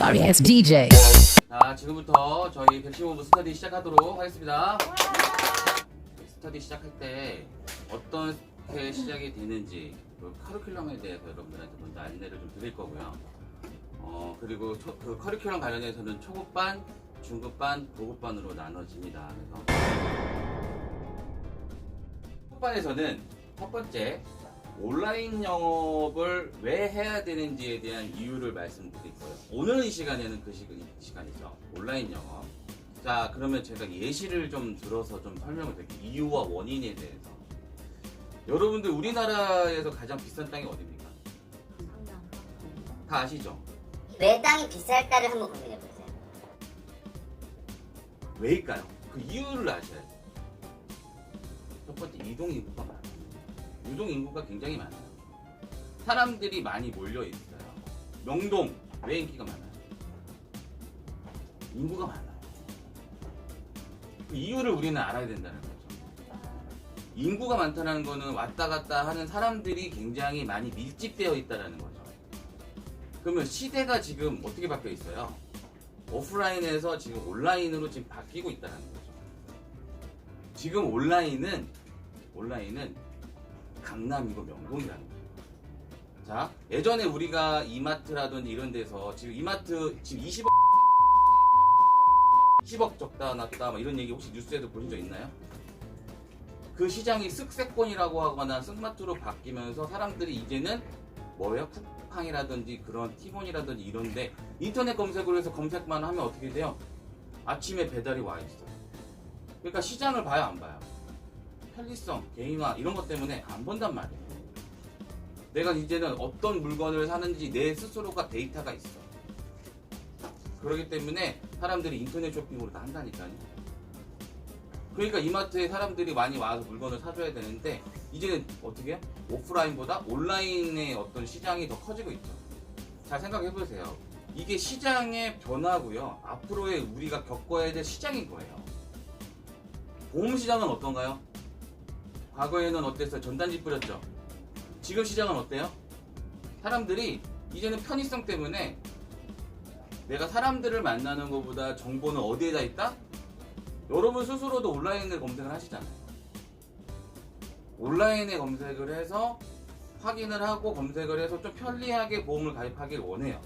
sorry ass DJ. 자, 지금부터 저희 백신공부 스터디 시작하도록 하겠습니다. 스터디 시작할 때 어떻게 시작이 되는지 그 커리큘럼에 대해서 여러분들한테 먼저 안내를 좀 드릴 거고요. 그리고 그 커리큘럼 관련해서는 초급반, 중급반, 고급반으로 나눠집니다. 그래서 초급반에서는 첫 번째 온라인 영업을 왜 해야 되는지에 대한 이유를 말씀드릴 거예요. 오늘 이 시간에는 그 시간이죠. 온라인 영업. 자, 그러면 제가 예시를 좀 들어서 좀 설명을 드릴게요. 이유와 원인에 대해서. 여러분들 우리나라에서 가장 비싼 땅이 어디입니까? 다 아시죠? 왜 땅이 비쌀까를 한번 고민해 보세요. 왜일까요? 그 이유를 아셔야 돼요. 첫 번째, 이동 인구가 많아요. 유동 인구가 굉장히 많아요. 사람들이 많이 몰려 있어요. 명동 왜 인기가 많아요? 인구가 많아요. 그 이유를 우리는 알아야 된다는 거죠. 인구가 많다는 거는 왔다 갔다 하는 사람들이 굉장히 많이 밀집되어 있다는 거죠. 그러면 시대가 지금 어떻게 바뀌어 있어요? 오프라인에서 지금 온라인으로 지금 바뀌고 있다는 거죠. 지금 온라인은 강남이고 명동이라는 거예요. 자, 예전에 우리가 이마트라든지 이런 데서 지금 이마트 지금 20억 적다 났다 막 이런 얘기 혹시 뉴스에도 보신 적 있나요? 그 시장이 쓱세권이라고 하거나 쓱마트로 바뀌면서 사람들이 이제는 뭐예요? 쿠팡이라든지 그런 티몬이라든지 이런데 인터넷 검색을 해서 검색만 하면 어떻게 돼요? 아침에 배달이 와 있어요. 그러니까 시장을 봐요, 안 봐요? 편리성, 개인화 이런 것 때문에 안 본단 말이에요. 내가 이제는 어떤 물건을 사는지 내 스스로가 데이터가 있어. 그렇기 때문에 사람들이 인터넷 쇼핑으로 다 한다니까요. 그러니까 이마트에 사람들이 많이 와서 물건을 사줘야 되는데 이제는 어떻게 해요? 오프라인보다 온라인의 어떤 시장이 더 커지고 있죠. 잘 생각해보세요. 이게 시장의 변화고요. 앞으로의 우리가 겪어야 될 시장인 거예요. 보험시장은 어떤가요? 과거에는 어땠어요? 전단지 뿌렸죠? 지금 시장은 어때요? 사람들이 이제는 편의성 때문에 내가 사람들을 만나는 것보다 정보는 어디에다 있다? 여러분 스스로도 온라인에 검색을 하시잖아요. 온라인에 검색을 해서 확인을 하고 검색을 해서 좀 편리하게 보험을 가입하길 원해요.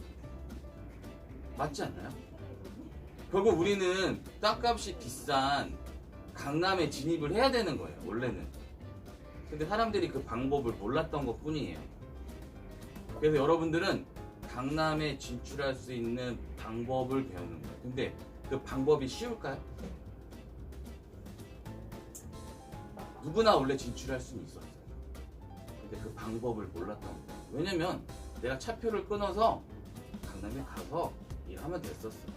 맞지 않나요? 결국 우리는 땅값이 비싼 강남에 진입을 해야 되는 거예요, 원래는. 근데 사람들이 그 방법을 몰랐던 것 뿐이에요. 그래서 여러분들은 강남에 진출할 수 있는 방법을 배우는 거예요. 근데 그 방법이 쉬울까요? 누구나 원래 진출할 수는 있었어요. 근데 그 방법을 몰랐던 거예요. 왜냐면 내가 차표를 끊어서 강남에 가서 일하면 됐었어요.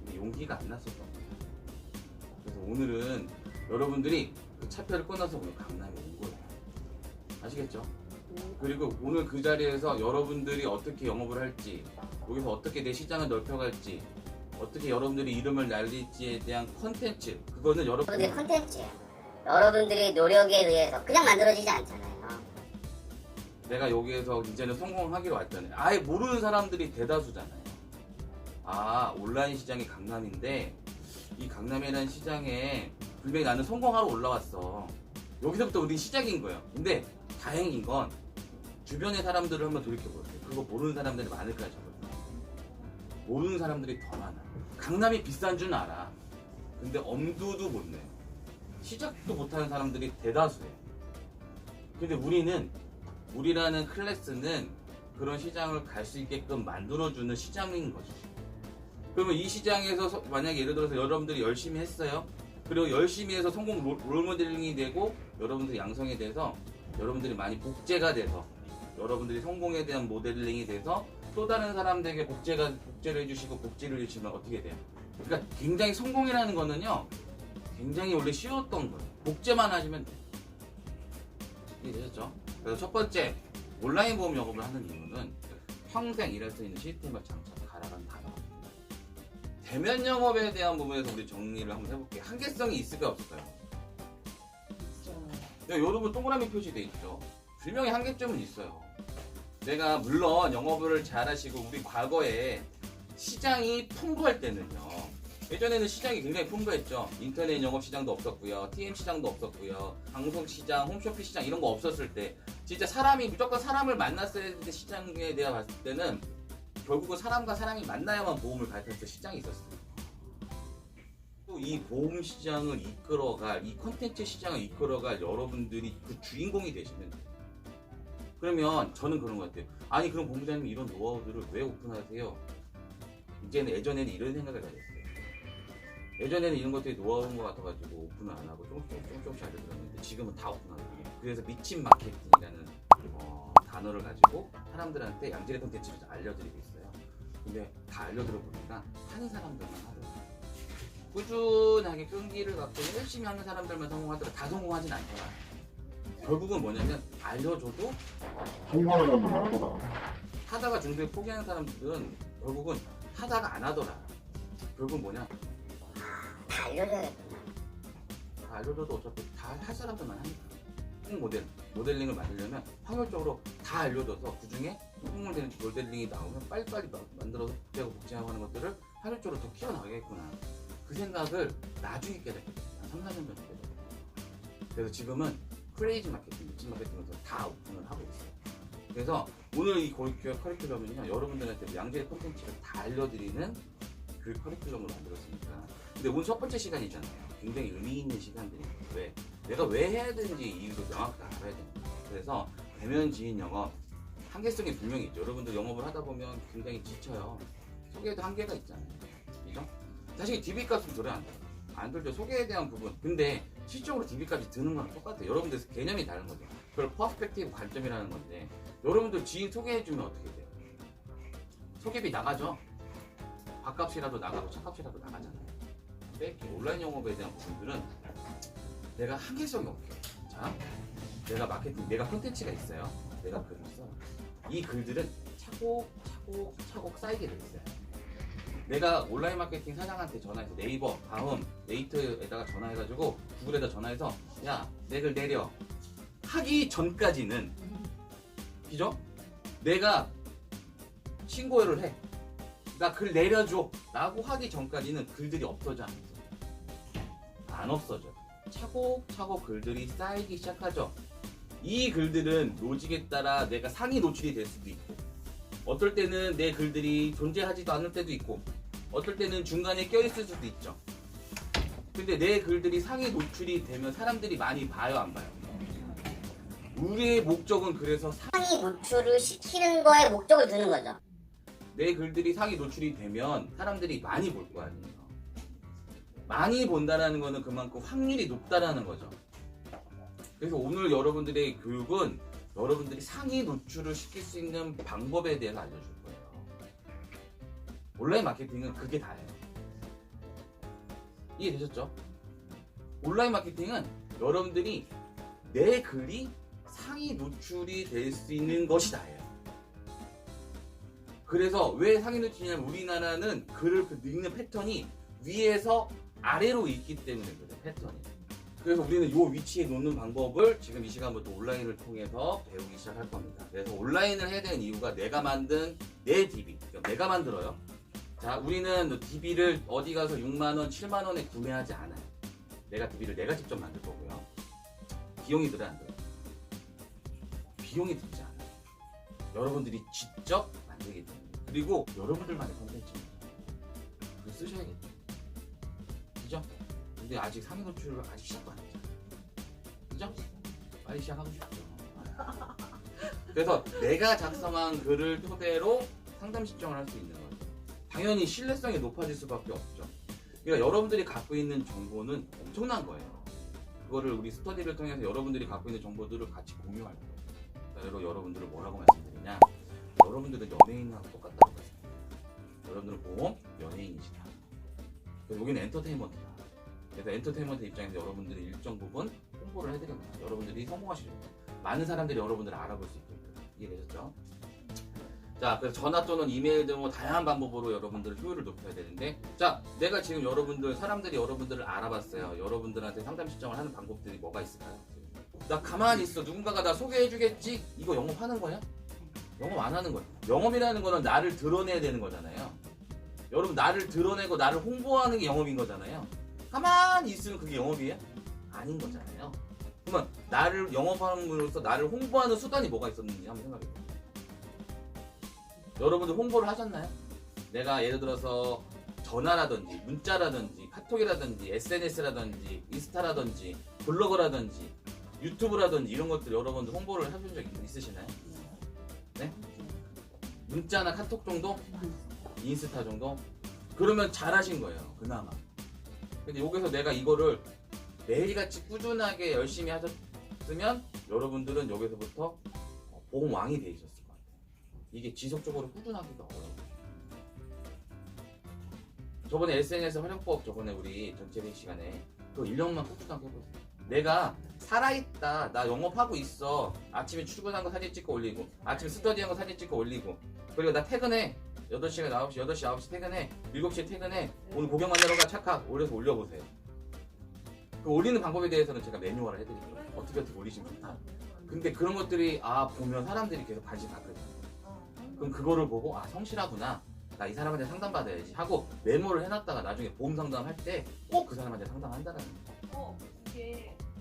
근데 용기가 안 났었던 거예요. 그래서 오늘은 여러분들이 그 차표를 끊어서 오늘 강남에 온 거예요. 아시겠죠? 그리고 오늘 그 자리에서 여러분들이 어떻게 영업을 할지, 여기서 어떻게 내 시장을 넓혀갈지, 어떻게 여러분들이 이름을 날릴지에 대한 컨텐츠, 그거는 여러분들의 컨텐츠예요. 여러분들의 노력에 의해서 그냥 만들어지지 않잖아요. 내가 여기에서 이제는 성공하기로 왔잖아요. 아예 모르는 사람들이 대다수잖아요. 아, 온라인 시장이 강남인데 이 강남이라는 시장에 분명히 나는 성공하러 올라왔어. 여기서부터 우리 시작인 거예요. 근데 다행인 건 주변의 사람들을 한번 돌이켜보세요. 그거 모르는 사람들이 많을까요? 모르는 사람들이 더 많아. 강남이 비싼 줄 알아. 근데 엄두도 못 내요. 시작도 못하는 사람들이 대다수예요. 근데 우리라는 클래스는 그런 시장을 갈 수 있게끔 만들어주는 시장인 거죠. 그러면 이 시장에서 만약에 예를 들어서 여러분들이 열심히 했어요. 그리고 열심히 해서 성공 롤모델링이 되고 여러분들 양성이 돼서 여러분들이 많이 복제가 돼서 여러분들이 성공에 대한 모델링이 돼서 또 다른 사람들에게 복제를 해주시고 복지를 해주시면 어떻게 돼요? 그러니까 굉장히 성공이라는 거는요, 굉장히 원래 쉬웠던 거예요. 복제만 하시면 돼요. 이해되셨죠? 그래서 첫 번째, 온라인 보험 영업을 하는 이유는 평생 일할 수 있는 시스템을 장착 가라간 단어. 대면 영업에 대한 부분에서 우리 정리를 한번 해볼게요. 한계성이 있을까요, 없을까요? 네, 여러분 동그라미 표시돼 있죠. 분명히 한계점은 있어요. 내가 물론 영업을 잘하시고 우리 과거에 시장이 풍부할 때는요. 예전에는 시장이 굉장히 풍부했죠. 인터넷 영업 시장도 없었고요. TM 시장도 없었고요. 방송 시장, 홈쇼핑 시장 이런 거 없었을 때 진짜 사람이 무조건 사람을 만났어야 되는데 시장에 내가 봤을 때는 결국은 사람과 사람이 만나야만 보험을 가입해서 시장이 있었어요. 또 이 보험 시장을 이끌어갈, 이 컨텐츠 시장을 이끌어갈 여러분들이 그 주인공이 되시면 돼요. 그러면 저는 그런 것 같아요. 아니 그럼 본부장님 이런 노하우들을 왜 오픈하세요? 이제는 예전에는 이런 생각을 가졌어요. 예전에는 이런 것들이 노하우인 것 같아가지고 오픈을 안 하고 조금씩 알려드렸는데 지금은 다 오픈하거든요. 그래서 미친 마케팅이라는 단어를 가지고 사람들한테 양질의 콘텐츠를 알려드리고 있어요. 근데 다 알려들어 보니까 하는 사람들만 하더라고요. 꾸준하게 끈기를 갖고 열심히 하는 사람들만 성공하더라. 다 성공하진 않더라. 결국은 뭐냐면 알려줘도 성공하는 사람도 많더라. 하다가 중도에 포기하는 사람들은 결국은 하다가 안 하더라. 결국은 뭐냐? 다 알려줘야겠구나. 다 알려줘도 어차피 다 할 사람들만 하니까. 모델링을 만들려면 확률적으로 다 알려줘서 그 중에 성공을 되는 모델링이 나오면 빨리빨리 만들어서 복제하고 하는 것들을 확률적으로 더 키워나가겠구나. 그 생각을 나중에 깨닫거든요. 한 3, 4년 전에 깨닫거든요. 그래서 지금은 크레이지 마케팅, 미친 마케팅을 다 오픈을 하고 있어요. 그래서 오늘 이 교육 커리큘럼은요, 여러분들한테 양질의 콘텐츠를 다 알려드리는 그 커리큘럼을 만들었으니까. 근데 오늘 첫 번째 시간이잖아요. 굉장히 의미 있는 시간들이에요. 왜? 내가 왜 해야 되는지 이유도 명확하게 알아야 됩니다. 그래서 대면 지인 영업, 한계성이 분명히 있죠. 여러분들 영업을 하다 보면 굉장히 지쳐요. 소개에도 한계가 있잖아요. 그죠? 사실 DB 값은 들어야 안 돼요. 안 들죠. 소개에 대한 부분. 근데 실적으로 DB 값이 드는 거랑 똑같아요. 여러분들 개념이 다른 거죠. 그걸 퍼스펙티브 관점이라는 건데, 여러분들 지인 소개해주면 어떻게 돼요? 소개비 나가죠? 밥값이라도 나가고 차값이라도 나가잖아요. 뺄게. 온라인 영업에 대한 부분들은 내가 한계성이 없게. 자, 내가 마케팅, 내가 콘텐츠가 있어요. 내가 글을 써. 이 글들은 차곡차곡 쌓이게 돼 있어요. 내가 온라인 마케팅 사장한테 전화해서 네이버, 다음, 네이트에다가 전화해가지고 구글에다 전화해서 야, 내 글 내려 하기 전까지는, 그죠? 내가 신고를 해. 나 글 내려줘 라고 하기 전까지는 글들이 없어져 안 없어져? 안 없어져. 차곡차곡 글들이 쌓이기 시작하죠. 이 글들은 로직에 따라 내가 상위 노출이 될 수도 있고, 어떨 때는 내 글들이 존재하지도 않을 때도 있고, 어떨 때는 중간에 껴있을 수도 있죠. 근데 내 글들이 상위 노출이 되면 사람들이 많이 봐요, 안 봐요? 우리의 목적은 그래서 상위 노출을 시키는 거에 목적을 두는 거죠. 내 글들이 상위 노출이 되면 사람들이 많이 볼 거 아니에요. 많이 본다라는 거는 그만큼 확률이 높다라는 거죠. 그래서 오늘 여러분들의 교육은 여러분들이 상위 노출을 시킬 수 있는 방법에 대해서 알려줄 거예요. 온라인 마케팅은 그게 다예요. 이해되셨죠? 온라인 마케팅은 여러분들이 내 글이 상위 노출이 될 수 있는 것이 다예요. 그래서 왜 상위 노출이냐면 우리나라는 글을 읽는 패턴이 위에서 아래로 읽기 때문에 그래요, 패턴이. 그래서 우리는 이 위치에 놓는 방법을 지금 이 시간부터 온라인을 통해서 배우기 시작할 겁니다. 그래서 온라인을 해야 되는 이유가 내가 만든 내 DB, 그러니까 내가 만들어요. 자, 우리는 DB를 어디 가서 6만원, 7만원에 구매하지 않아요. 내가 DB를 내가 직접 만들 거고요. 비용이 들어야 안 돼요. 비용이 들지 않아요. 여러분들이 직접 만들기 때문에. 그리고 여러분들만의 컨텐츠입니다. 그걸 쓰셔야겠죠. 그죠? 근데 아직 상위 노출을 아직 시작도 안 했잖아요. 그죠? 빨리 시작하고 싶죠. 그래서 내가 작성한 글을 토대로 상담 신청을 할 수 있는 거죠. 당연히 신뢰성이 높아질 수밖에 없죠. 그러니까 여러분들이 갖고 있는 정보는 엄청난 거예요. 그거를 우리 스터디를 통해서 여러분들이 갖고 있는 정보들을 같이 공유할 거예요. 그러니까 여러분들을 뭐라고 말씀드리냐? 여러분들은 연예인하고 똑같다고 했습니다. 여러분들은 보험, 연예인이시다. 여기는 엔터테인먼트다. 그래서 엔터테인먼트 입장에서 여러분들이 일정 부분 홍보를 해드립니다. 여러분들이 성공하시죠. 많은 사람들이 여러분들을 알아볼 수 있게끔. 이해되셨죠? 자, 그래서 전화 또는 이메일 등 다양한 방법으로 여러분들의 효율을 높여야 되는데, 자, 내가 지금 사람들이 여러분들을 알아봤어요. 여러분들한테 상담 신청을 하는 방법들이 뭐가 있을까요? 나 가만히 있어. 누군가가 나 소개해주겠지? 이거 영업하는 거야? 영업 안 하는 거야. 영업이라는 거는 나를 드러내야 되는 거잖아요. 여러분 나를 드러내고 나를 홍보하는 게 영업인 거잖아요. 가만히 있으면 그게 영업이에요? 아닌 거잖아요. 그러면 나를 영업함으로써 나를 홍보하는 수단이 뭐가 있었는지 한번 생각해 보세요. 여러분들 홍보를 하셨나요? 내가 예를 들어서 전화라든지 문자라든지 카톡이라든지 SNS라든지 인스타라든지 블로그라든지 유튜브라든지 이런 것들 여러분들 홍보를 해본 적 있으시나요? 네? 문자나 카톡 정도? 인스타 정도? 그러면 잘하신 거예요, 그나마. 근데 여기서 내가 이거를 매일같이 꾸준하게 열심히 하셨으면 여러분들은 여기서부터 보험왕이 돼 있었을 것 같아요. 이게 지속적으로 꾸준하기가 어려워요. 저번에 SNS 활용법 저번에 우리 전체회 시간에 그 1년만 꾸준하게 해보세요. 내가 살아있다, 나 영업하고 있어, 아침에 출근한 거 사진 찍고 올리고, 아침에 스터디한 거 사진 찍고 올리고, 그리고 나 퇴근해 8시에 9시, 8시, 9시 퇴근해, 7시에 퇴근해, 오늘 고객 만나러 가 착각 올려서 올려보세요. 그 올리는 방법에 대해서는 제가 매뉴얼을 해드릴게요. 어떻게 올리시면 좋다. 근데 그런 것들이 보면 사람들이 계속 관심 갖거든요. 그럼 그거를 보고 성실하구나, 나 이 사람한테 상담받아야지 하고 메모를 해놨다가 나중에 보험 상담할 때 꼭 그 사람한테 상담한다라는 거예요.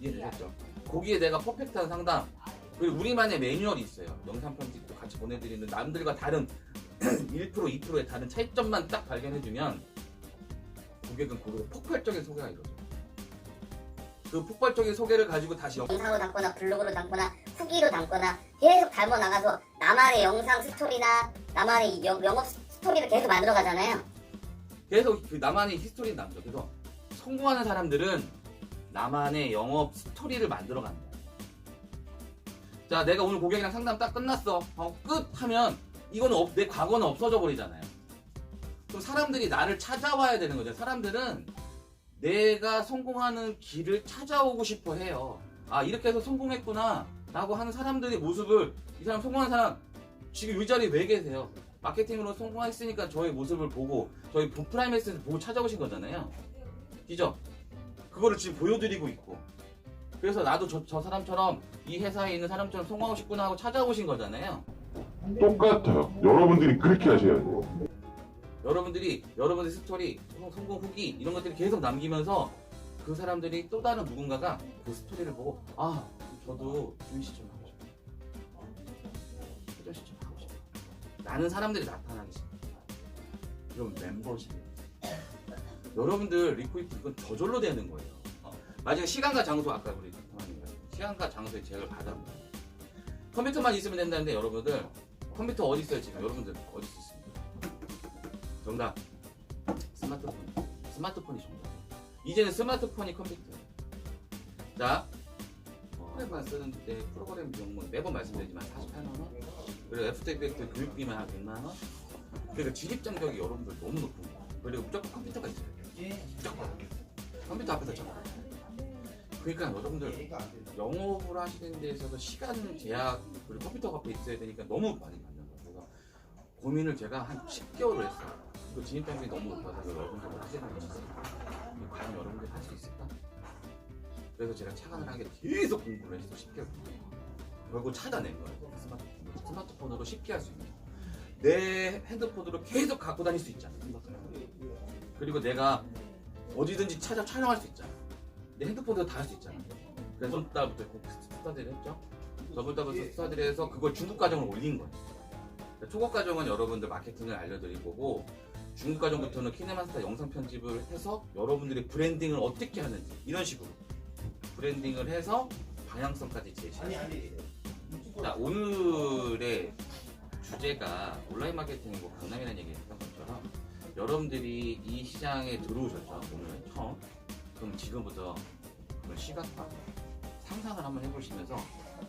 이해되셨죠? 거기에 내가 퍼펙트한 상담, 그리고 우리만의 매뉴얼이 있어요. 영상 편집도 같이 보내드리는 남들과 다른 1%, 2%의 다른 차이점만 딱 발견해주면 고객은 거기서 폭발적인 소개가 이루어져요. 그 폭발적인 소개를 가지고 다시 영상으로 담거나 블로그로 담거나 후기로 담거나 계속 담아 나가서 나만의 영상 스토리나 나만의 영업 스토리를 계속 만들어 가잖아요. 계속 그 나만의 히스토리를 남겨. 그래서 성공하는 사람들은 나만의 영업 스토리를 만들어 간다. 자, 내가 오늘 고객이랑 상담 딱 끝났어. 끝 하면 이거는 내 과거는 없어져 버리잖아요. 그럼 사람들이 나를 찾아와야 되는 거죠. 사람들은 내가 성공하는 길을 찾아오고 싶어 해요. 이렇게 해서 성공했구나 라고 하는 사람들의 모습을, 이 사람 성공한 사람 지금 이 자리에 왜 계세요? 마케팅으로 성공했으니까 저의 모습을 보고 저희 프라이머리에서 보고 찾아오신 거잖아요. 그죠? 그거를 지금 보여드리고 있고, 그래서 나도 저 사람처럼 이 회사에 있는 사람처럼 성공하고 싶구나 하고 찾아오신 거잖아요. 똑같아요. 여러분들이 그렇게 하셔야 돼요. 여러분들의 스토리, 성공 후기 이런 것들을 계속 남기면서 그 사람들이 또 다른 누군가가 그 스토리를 보고 저도 주인 씨처럼 하고 싶어요. 혜정 씨처럼 하고 싶어요. 라는 사람들이 나타나기 시작해요. 그럼 멤버십이에요. 여러분들 리크루트 이건 저절로 되는 거예요. 마지막 시간과 장소, 아까 우리 대통령님 시간과 장소의 제약을 받아봅니다. 컴퓨터만 있으면 된다는데 여러분들 컴퓨터 어디 있어요 지금? 여러분들 어디 있습니까? 정답. 스마트폰이 정답. 이제는 스마트폰이 컴퓨터예요. 자, 프로그램만 쓰는데 프로그램 비용은 매번 말씀드리지만 48만원, 그리고 애프터 이펙트 교육비만 한 100만원. 그러니까 진입장벽이 여러분들 너무 높은 거예요. 그리고 무조건 컴퓨터가 있어야 돼요. 무조건 컴퓨터 앞에서 잡아야 돼요. 그러니까 여러분들 영업을 하시는 데 있어서 시간 제약, 그리고 컴퓨터 앞에 있어야 되니까 너무 많이 받는 거예요. 그래서 고민을 제가 한 10개월을 했어요. 그 진입장벽이 너무 높아서 여러분들 하게 되는 거예요. 과연 여러분들 할 수 있을까? 그래서 제가 차관을 하게 계속 공부를 했어. 10개월. 결국 찾아낸 거예요. 스마트폰으로 쉽게 할 수 있는 거. 내 핸드폰으로 계속 갖고 다닐 수 있잖아. 그리고 내가 어디든지 촬영할 수 있잖아. 내 핸드폰으로 다 할 수 있잖아. 그래서 저번 달부터 스타디를 했죠. 저번 달부터 스타디를 해서 그걸 중급 과정을 올린 거예요. 초급 과정은 여러분들 마케팅을 알려드릴 거고, 중급 과정부터는 키네마스터 영상 편집을 해서 여러분들의 브랜딩을 어떻게 하는지 이런 식으로 브랜딩을 해서 방향성까지 제시해요. 자, 오늘의 주제가 온라인 마케팅이고 강남이라는 얘기 했던 것처럼 여러분들이 이 시장에 들어오셨죠. 오늘 처음. 그럼 지금부터 그걸 시각화, 상상을 한번 해보시면서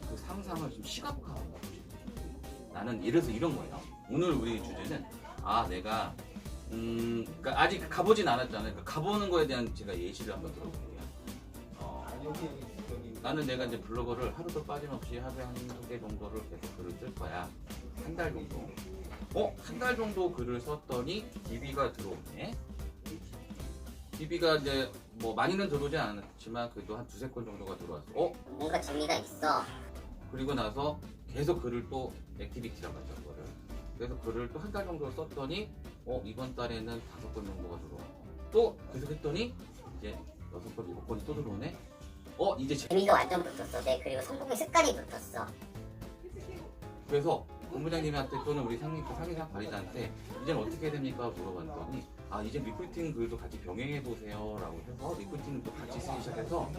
그 상상을 좀 시각화하고 보시고, 나는 예를 들어서 이런 거예요. 오늘 우리 주제는 내가 그러니까 아직 가보진 않았잖아요. 그러니까 가보는 거에 대한 제가 예시를 한번 들어볼게요. 나는 내가 이제 블로그를 하루도 빠짐없이 하루에 한두 개 정도를 계속 글을 쓸 거야. 한 달 정도. 한 달 정도 글을 썼더니 DB가 들어오네. DB가 이제 뭐 많이는 들어오지 않았지만 그래도 한 두세 건 정도가 들어왔어. 뭔가 재미가 있어. 그리고 나서 계속 글을 또 액티비티라고 하죠. 그래서 글을 또 한 달 정도 썼더니 이번 달에는 5건 정도가 들어와. 또 계속 했더니 이제 6건, 7건이 또 들어오네. 이제 재미가 완전 붙었어. 네, 그리고 성공의 습관이 붙었어. 그래서 본부장님한테 또는 우리 상임상 관리자한테 이제는 어떻게 해야 됩니까? 물어봤더니 이제 리크루팅 글도 같이 병행해보세요 라고 해서 리크루팅도 같이 쓰기 시작해서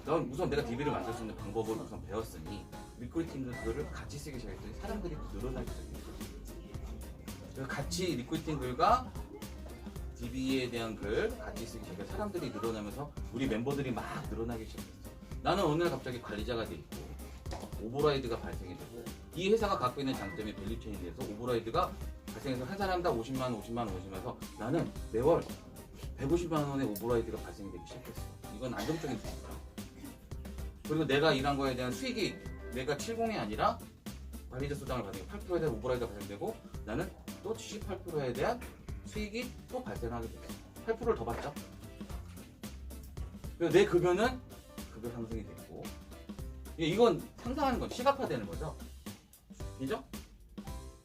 난 우선 내가 DB를 만들 수 있는 방법을 우선 배웠으니 리크루팅 글을 같이 쓰기 시작했더니 사람들이 늘어나기 시작했어요. 그래서 같이 리크루팅 글과 DB에 대한 글 같이 쓰기 시작해서 사람들이 늘어나면서 우리 멤버들이 막 늘어나기 시작했어. 나는 어느 날 갑자기 관리자가 돼 있고 오버라이드가 발생이 되고 이 회사가 갖고 있는 장점이 밸류체인에 대해서 오버라이드가 발생해서 한 사람당 50만 원에서 나는 매월 150만 원의 오버라이드가 발생이 되기 시작했어. 이건 안정적인 수준이다. 그리고 내가 일한 거에 대한 수익이 내가 70이 아니라 관리자 수당을 받는 8%에 대한 오버라이드가 발생되고 나는 또 78%에 대한 수익이 또 발생하게 됐어. 8%를 더 받죠. 그래서 내 급여는 급여 상승이 됐고 이건 상상하는 건 시각화되는 거죠. 그죠?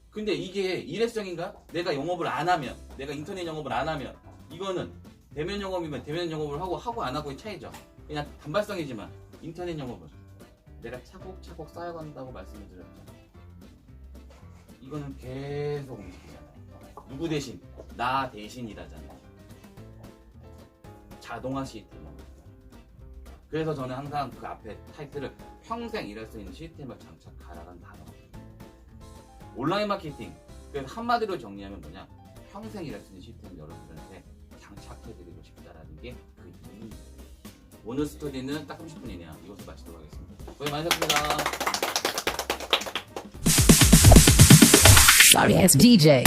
근데 이게 일회성인가? 내가 영업을 안 하면, 내가 인터넷 영업을 안 하면 이거는 대면 영업이면 대면 영업을 하고 안 하고의 차이죠. 그냥 단발성이지만 인터넷 영업은 내가 차곡차곡 쌓여간다고 말씀을 드렸잖아요. 이거는 계속 움직이잖아요. 누구 대신? 나 대신 일하잖아요. 자동화 시스템. 그래서 저는 항상 그 앞에 타이틀을 평생 일할 수 있는 시스템을 장착하라는 단어. 온라인 마케팅. 그래서 한마디로 정리하면 뭐냐? 평생 일할 수 있는 시스템을 여러분들한테 장착해드리고 싶다라는 게 그 이유입니다. 오늘 스토리는 딱 30분이네요. 이것을 마치도록 하겠습니다. 고생 많으셨습니다. Sorry ass DJ.